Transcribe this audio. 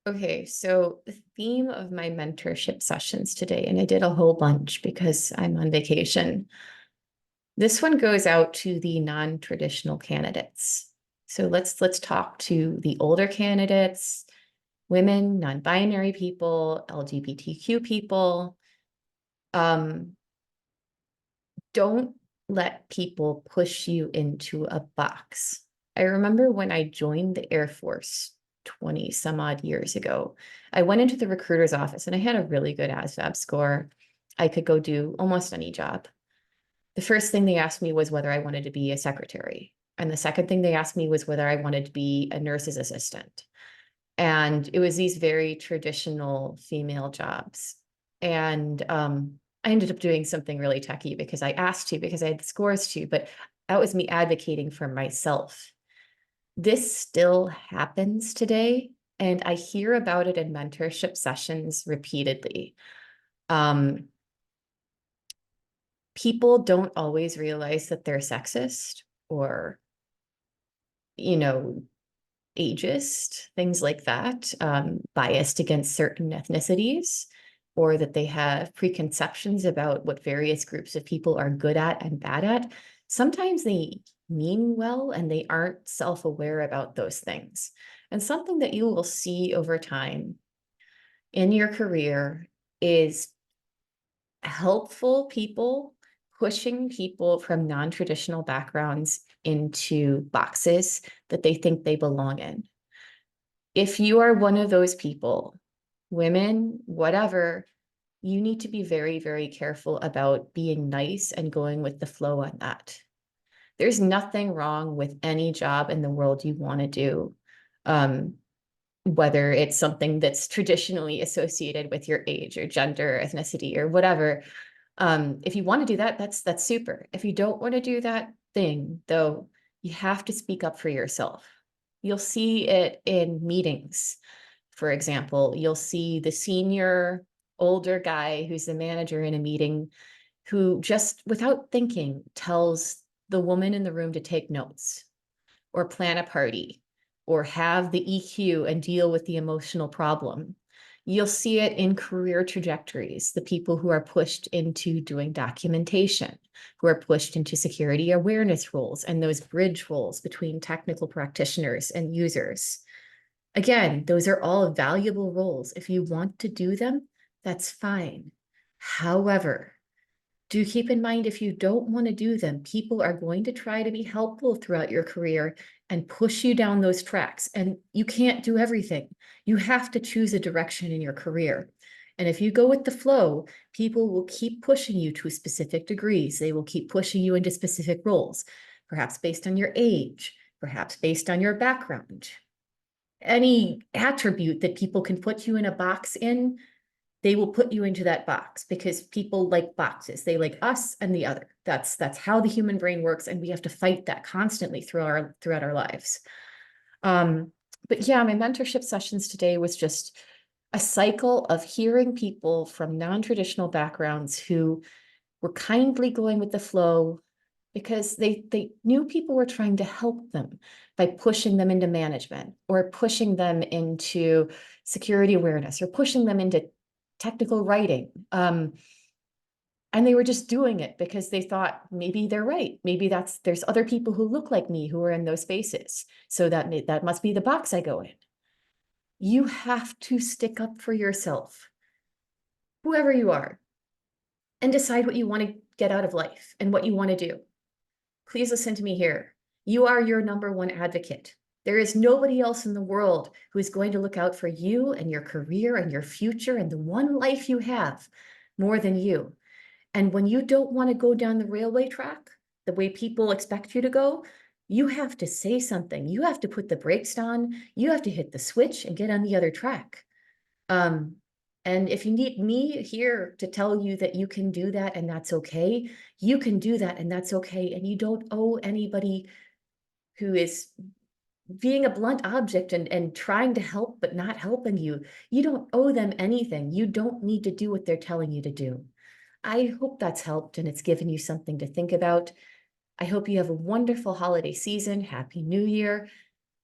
Okay, so the theme of my mentorship sessions today, and I did a whole bunch because I'm on vacation. This one goes out to the non-traditional candidates. So let's talk to the older candidates, women, non-binary people, LGBTQ people. Um, don't let people push you into a box. I remember when I joined the Air Force 20 some odd years ago, I went into the recruiter's office and I had a really good ASVAB score. I could go do almost any job. The first thing they asked me was whether I wanted to be a secretary. And the second thing they asked me was whether I wanted to be a nurse's assistant. And it was these very traditional female jobs. And I ended up doing something really techy because I asked to, because I had the scores to, but that was me advocating for myself. This still happens today, and I hear about it in mentorship sessions repeatedly. Um, People don't always realize that they're sexist or, you know, ageist, things like that, biased against certain ethnicities, or that they have preconceptions about what various groups of people are good at and bad at. Sometimes they mean well and they aren't self-aware about those things. And something that you will see over time in your career is helpful people pushing people from non-traditional backgrounds into boxes that they think they belong in. If you are one of those people, women, whatever, you need to be very, very careful about being nice and going with the flow on that. There's nothing wrong with any job in the world you want to do, um, whether it's something that's traditionally associated with your age or gender, or ethnicity, or whatever. If you want to do that, that's super. If you don't want to do that thing, though, you have to speak up for yourself. You'll see it in meetings. For example, you'll see the senior older guy who's the manager in a meeting who just without thinking tells the woman in the room to take notes or plan a party or have the EQ and deal with the emotional problem. You'll see it in career trajectories, the people who are pushed into doing documentation, who are pushed into security awareness roles and those bridge roles between technical practitioners and users. Again, those are all valuable roles. If you want to do them, that's fine. However, do keep in mind if you don't want to do them, people are going to try to be helpful throughout your career and push you down those tracks. And you can't do everything. You have to choose a direction in your career. And if you go with the flow, people will keep pushing you to specific degrees. They will keep pushing you into specific roles, perhaps based on your age, perhaps based on your background. Any attribute that people can put you in a box in, they will put you into that box because people like boxes. They like us and the other. That's how the human brain works, and we have to fight that constantly throughout our lives. But yeah, my mentorship sessions today was just a cycle of hearing people from non-traditional backgrounds who were kindly going with the flow because they knew people were trying to help them by pushing them into management or pushing them into security awareness or pushing them into technical writing. And they were just doing it because they thought maybe they're right. Maybe there's other people who look like me who are in those spaces. So that must be the box I go in. You have to stick up for yourself, whoever you are, and decide what you want to get out of life and what you want to do. Please listen to me here. You are your number one advocate. There is nobody else in the world who is going to look out for you and your career and your future and the one life you have more than you. And when you don't want to go down the railway track the way people expect you to go, you have to say something. You have to put the brakes on. You have to hit the switch and get on the other track. Um, and if you need me here to tell you that you can do that and that's okay, you can do that and that's okay. And you don't owe anybody who is being a blunt object and trying to help but not helping you. You don't owe them anything. You don't need to do what they're telling you to do. I hope that's helped and it's given you something to think about. I hope you have a wonderful holiday season. Happy New Year.